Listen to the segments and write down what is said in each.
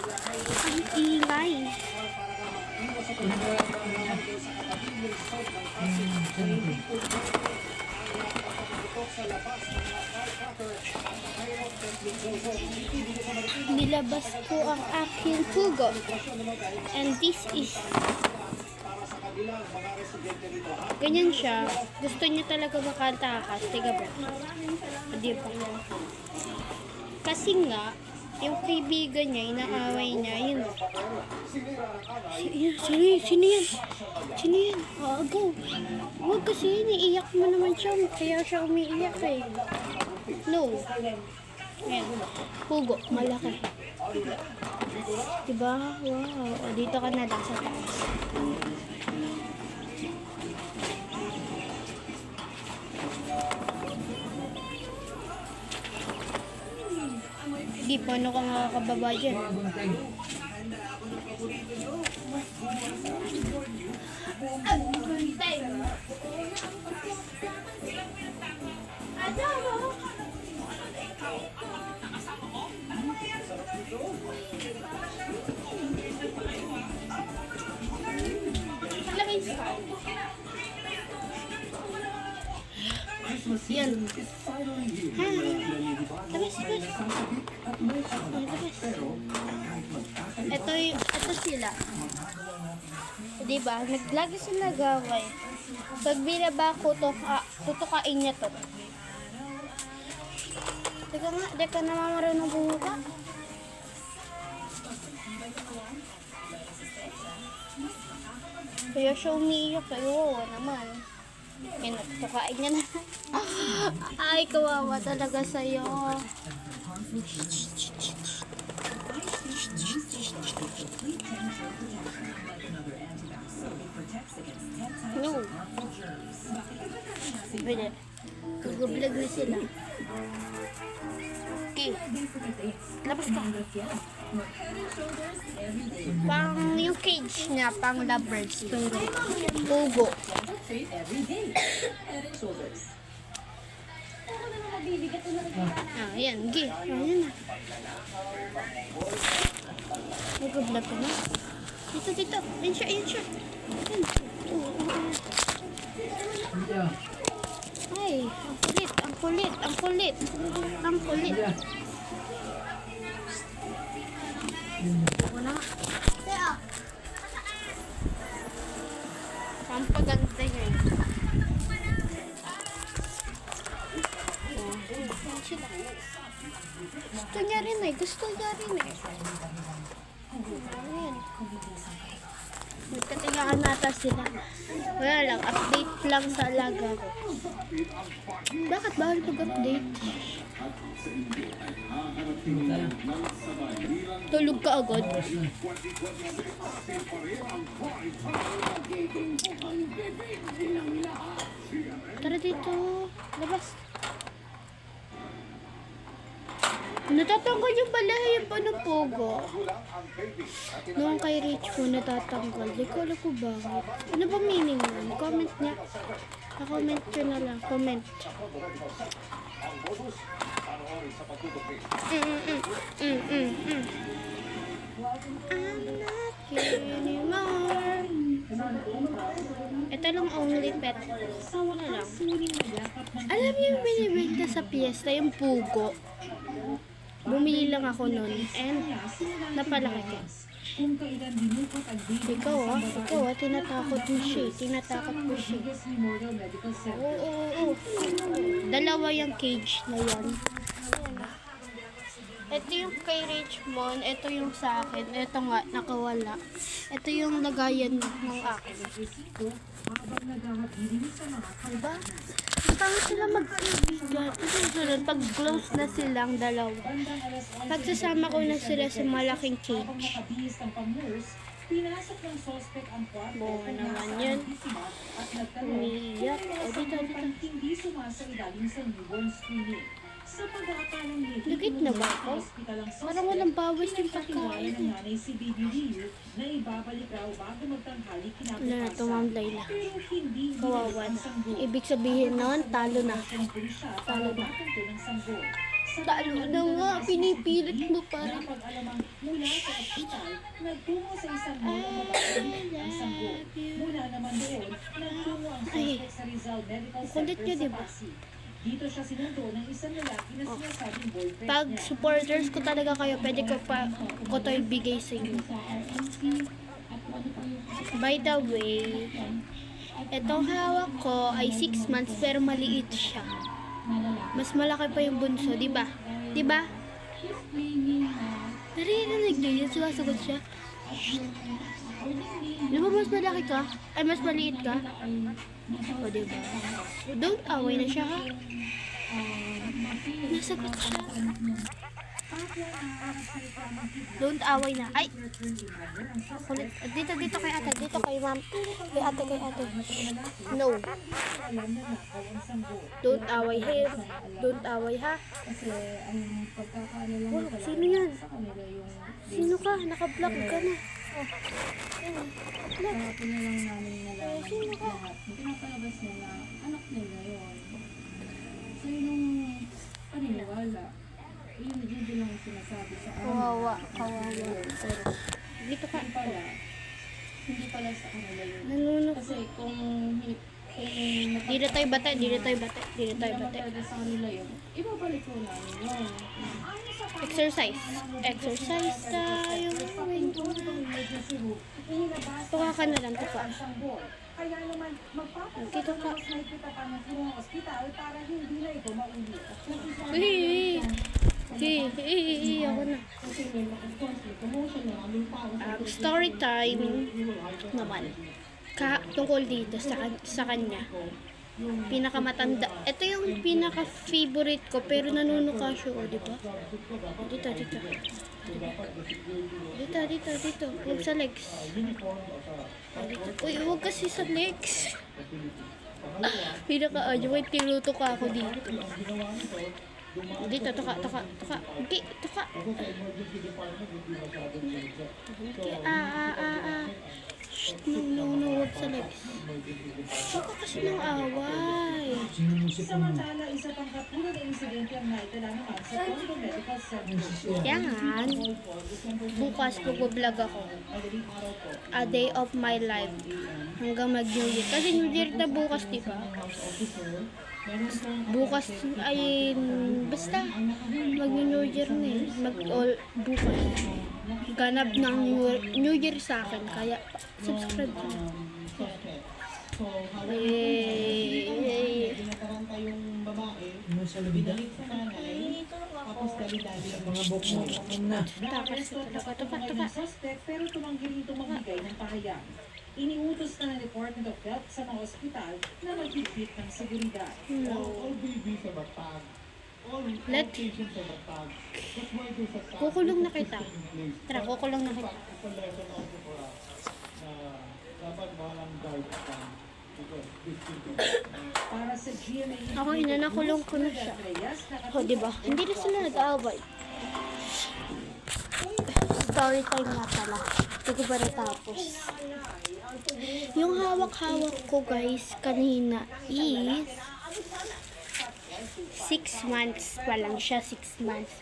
Ang ingay. Nilabas ko ang aking pugo. And this is... Ganyan siya. Gusto niya talaga makatakas. Tiga ba? Hindi ba? Kasi nga, yung kaibigan niya, inaaway niya, yun. Sino yan? Sino yan? Oh, go. Huwag kasi, iiyak mo naman siya. Kaya siya umiiyak eh. No. Ayan. Pugo, malaki. Diba? Wow. O, dito ka na lang sa taas. Di, paano ka makakababa dyan? Yan. Ha? Labas. Ito sila. Diba? Lagi sila nagaway. Pag binaba ko to, tutukain niya to. Teka nga, di ka naman marunong bumuka. Kaya siya umiiyak. Kayo, naman. Tukain niya na. Ay, kawawa talaga sa'yo. No. Pwede. Kag-vlog na sila. Okay. Labas ka. Pang yung cage niya, pang lovebirds. Pugo. Ayan. Okay. Ayan na. Nag-vlog ka na. Dito. Ayan siya. Ayan. Ay, ang kulit. Wala. Ang paganda niya. Gusto niya rin eh. Ayan. Magkatingaan nata sila. Wala lang, update lang sa alaga ko. Bakit bawal pag-update? Tulog ka agad. Tara dito. Labas. Natatanggal yung balahiyan pa ng pugo. Noong kay Rich mo natatanggal. Di ko alam ko bakit. Ano ba meaning nun? Comment niya. Na-comment ko na lang. Comment. I'm not here anymore. Ito lang only pet. Wala lang. Alam niyo yung binibenta sa piyesta, yung pugo. Bumili lang ako nun and napalaki ko. Ikaw tinatakot mo siya. Oo. Dalawa yung cage na yan. Ito yung kay Richmond, ito yung sa akin, ito nga, nakawala. Ito yung lagayan ng akin. Diba? Parang sila magkaibigan. Ito sunod, pag close na silang dalawa. Pagsasama ko na sila sa malaking cage. Bunga naman yun. Umiiyak. O, dito. Lugit na ba ako? Parang walang bawas yung pagkain. Wala na ito, Ma'am Layla. Kawawa na. Ibig sabihin noon, talo na. Talo na nga, pinipilit mo pa rin. Napag-alamang mula sa ospital, nagtungo sa isang mall na malapit ang Sanggol. Mula naman doon, nagtungo ang suspect sa Rizal Medical kulit Center niya, sa diba? Pasig. Dito siya sinundo ng isang lalaki na sinasabing boyfriend Pag niya. supporters ko talaga kayo, pwede ko to ibigay sa inyo. By the way, itong hawak ko ay 6 months pero maliit siya. Mas malaki pa yung bunso, di ba? Di ba? Narinig niyo yun, sumasagot siya. Di ba mas malaki ka? Ay, mas maliit ka? O, di ba? Don't away na siya, ha? Nasagot siya. Don't away na. Ay! Kulit. Dito kay ate. Dito kay ma'am. Kay ate. No. Don't away, hey. Don't away, ha? Kasi ang pagkakaano lang Oh, pala sino yan? sa kanila yung Sino ka? Naka-block ka na. Oh. kahapon na lang namin nalaman Sino ka? lahat. Pinapalabas nila, anak nila yun. So yung paniniwala, yun din lang sinasabi sa amin. Kawawa. Pero Dito ka. hindi pala sa kanila yun. Nanunok. Kasi kung Dito tayo bate. naman talaga sa kanila yun, ibabalik ko namin yun. Exercise tayo. Tuka ka na lang, tuka. Kaya naman, Dito ka. magpapasalamat na kita pa ng punong ospital para hindi na ito maulit. Ako na. Kasi may commotion na aming tao sa Story time naman. Tungkol dito sa kanya. Pinakamatanda. Ito yung pinaka-favorite ko pero nanunuka siya, oh, di ba? Dito. Dito. Huwag sa legs. Dito. Uy, huwag kasi sa legs. Pinaka-adyo. Wait, tinutok ako dito. Dito, tuka. Okay, tuka. Okay, No, huwag sa legs. Tuka kasi ng away. Samantala, isa pang katulad ng insidente ang naitala naman sa Tondo Medical Center. Yan. Bukas mag-vlog ako. A day of my life. Hanggang mag-New Year. Kasi New Year na bukas, di ba? Bukas ay basta mag-New Year na eh. Bukas. Ganap ng New Year sa akin. Kaya subscribe ka na. Binataranta yung babae, binalik sa nanay, tapos dali-dali ang mga bok mo. Takas ka talaga. Tuka. Suspect pero tumanggi rito magbigay ng pahayag. Iniutos na ng Department of Health sa mga ospital na magbibit ng seguridad. All babies sa batag. All Let- patients sa batag. That's why there's a task Kukulong na kita. in place. Tara, kukulong na kita. It's a lesson also for us na dapat walang guard ka because this will Para sa GMA, Ako, nakulong ko na siya. O, diba? Hindi na sila nag-aaway. Story time nga pala. Hindi ko ba natapos? Yung hawak-hawak ko, guys, kanina is 6 months pa lang siya, 6 months.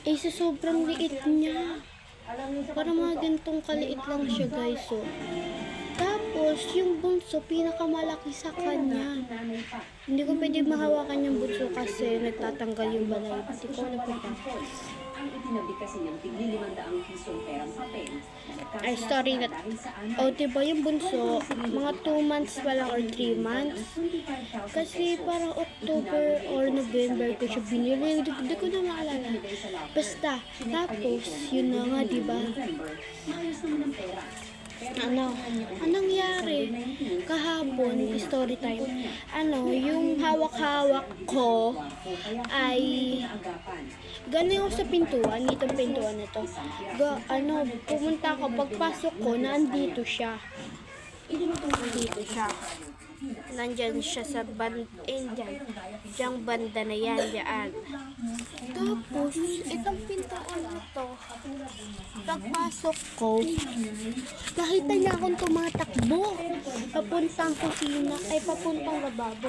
Eh, sa sobrang liit niya. Para mga ganitong kaliit lang siya, guys, oh. Tapos, yung bunso, pinakamalaki sa kanya. Hindi ko pwede mahawakan yung bunso kasi nagtatanggal yung balay. Hindi ko nagpapang. Ang itinabi kasi niyang tigli 500 pisong perang papel. Ay, story na. O, diba yung bunso, mga 2 months pa lang or 3 months. Kasi parang October or November ko siya binili. Hindi ko na maalala. Basta, tapos, yun na nga, diba? Maayos naman ang pera. Anong nangyari? Kahapon, story time. Yung hawak-hawak ko ay galing ako sa pintuan, itong pintuan na to. Pumunta ako, pagpasok ko, nandito siya. Nandito siya. Nandyan siya sa diyang banda na yan, dyan. Tapos, itong pintuan na to, pagpasok ko, nakita niya akong tumatakbo. Papuntang kusina, ay papuntang lababo.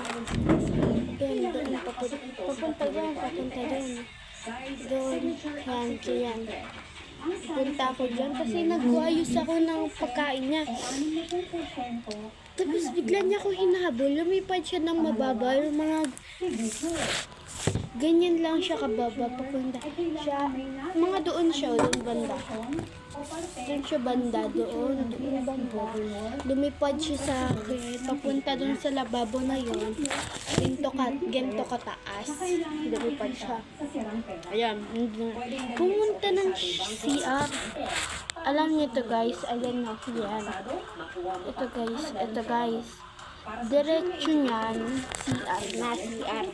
Doon, papunta doon. Doon. Yan, yan. Punta ako dyan kasi nag-ayos ako ng pagkain niya. Tapos bigla niya ako hinahabol. Lumipad siya ng mababa. Yung mga ganyan lang siya kababa. Papunta siya. Mga doon siya, doon banda. Doon siya banda, doon banda. Lumipad siya sa akin. Papunta doon sa lababo na yon. Ganto kataas. Lumipad siya. Ayan. Pumunta ng CR. Alam niyo to guys. Ayan na. Yan. Ito guys. Diretso niyan, CR.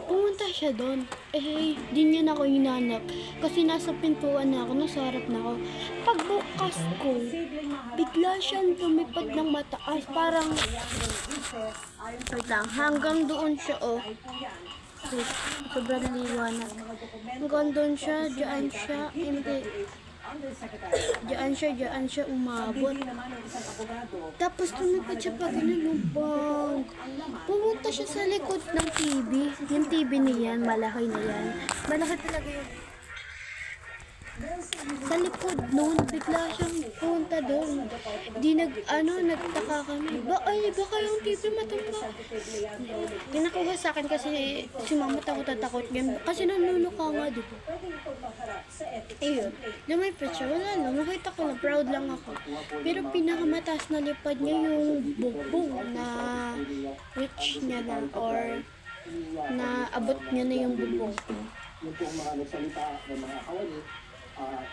Pumunta siya doon. Di niya na ako hinanap. Kasi nasa pintuan na ako, nasa harap na ako. Pagbukas ko, bigla siyang lumipad ng mataas. Parang, wait lang, hanggang doon siya, oh. Wait, sobrang liwanag. Hanggang doon siya, diyan siya, hindi. Diyan siya umabot. Tapos tumipad siya pag inulumpang. Pumunta siya sa likod ng TV. Yung TV niyan, malaki na yan. Malaki talaga yun. Sa likod noon, bigla siyang pumunta doon. Nagtaka kami. Baka yung TV matumba. Kinakuha sa akin kasi si mama takot yan. Kasi nanuluka nga, diba? Ayun. Lumipad siya. Wala lang. Nakita ko lang. Proud lang ako. Pero pinakamataas na lipad niya yung bubong na reach niya lang or na abot niya na yung bubong. Yung po mga nagsalita ng mga kawali,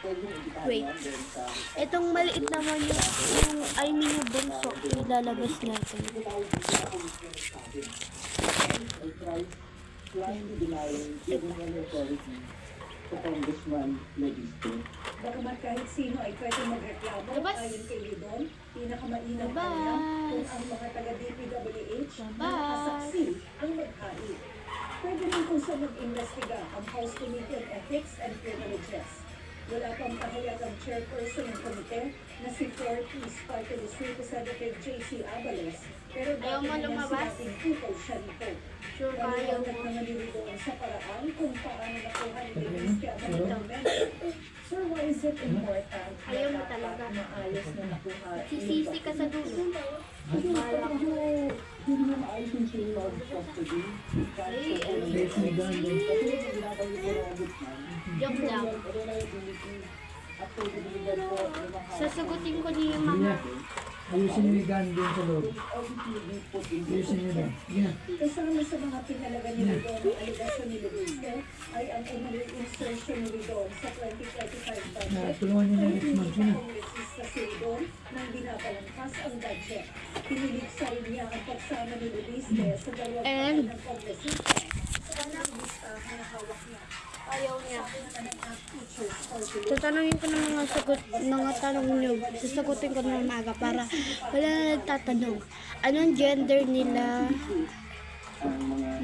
pwede yung imbitahan Wait. yan din sa Itong maliit naman yung bunso. Ilalabas natin. to Congressman Legisto. Bagamat kahit sino ay pwede magreklamo Labas. ayon kay Lidon, pinakamainam Labas. kaya kung ang mga taga-DPWH na Labas. nakasaksi ang maghain. Pwede rin kung saan mag-investiga ang House Committee on Ethics and Privileges. Wala pang pahayag ang chairperson ng komite na si 4th Party List Representative J.C. Abalos, pero Ayaw mo dati naman lumabas? sinabing tutol siya nito. Sure ba ayaw Maliwanag mo? naman ni Lidon sa paraan kung paano nakuha ni Denise ang mga dokumento. Sir, why is it important na Ayaw mo dapat talaga. maayos na nakuha? Sisisi ka sa dulo. Hindi naman ayos yung chain of custody. Kahit sa police and gun, kasi yung ginagawa yung ombudsman, Joke lang. at pwede diligan po yung mga Sasagutin ko niyo yung mga... Ayusin niyo yung gun doon sa loob. Ayusin niyo doon. Sige na. Kasama sa mga pinalaga ni Lidon ang aligasyon ni Luisde ay ang umaling insertion ni Lidon sa 2025 budget. Tulungan niyo na next month. Sige na. Kongresista si Lidon nang binabalangkas ang budget. Pinilig sa rin niya ang pagsama ni Luisde sa dalawang And- ng kongresista sa kanyang listahan na hawak niya. Ayaw niya. Teachers for the Tatanungin ko ng mga tanong niyo. Sasagutin ko ng maaga para wala na nagtatanong. Anong gender nila?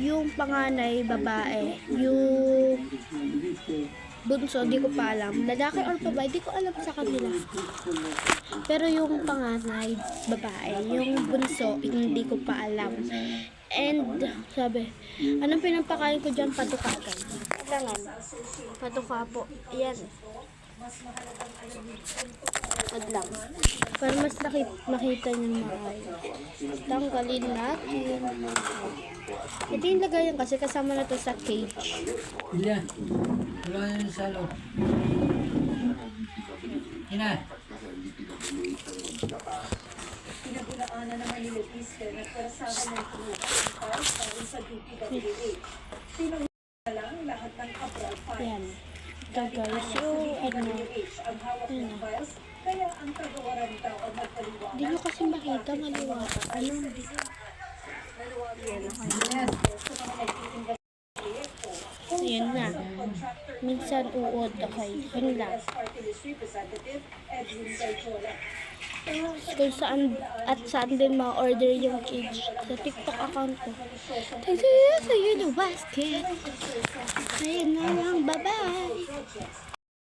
Yung panganay, babae. Yung bunso, di ko pa alam. Lalaki or babae, di ko alam sa kanila. Pero yung panganay, babae. Yung bunso, hindi ko pa alam. And, sabi, anong pinapakain ko dyan? Patukakan. Kailangan. Patuka po. Ayan. Adlang. Para mas makita niyo maayos. Tanggalin natin. Ito yung lagayan kasi kasama na to sa cage. Ilya. Tulungan niyo sa loob. Ina. Pinagulaanan naman ni Luisde na perasahan ng tulungan ang files para sa DPWH. Pinag lang lahat ng abroad Ayan. files. Ito guys, yung ano. DPWH ang hawak ng files, kaya ang tagawaran daw ang magpaliwanag. Hindi nyo kasi makita maliwanag. Ano? Ayan na. Minsan uod. Okay. Yun lang. Kung saan at saan din ma-order yung cage sa TikTok account ko. Thank you sa you the basket. Ayan na lang. Bye-bye.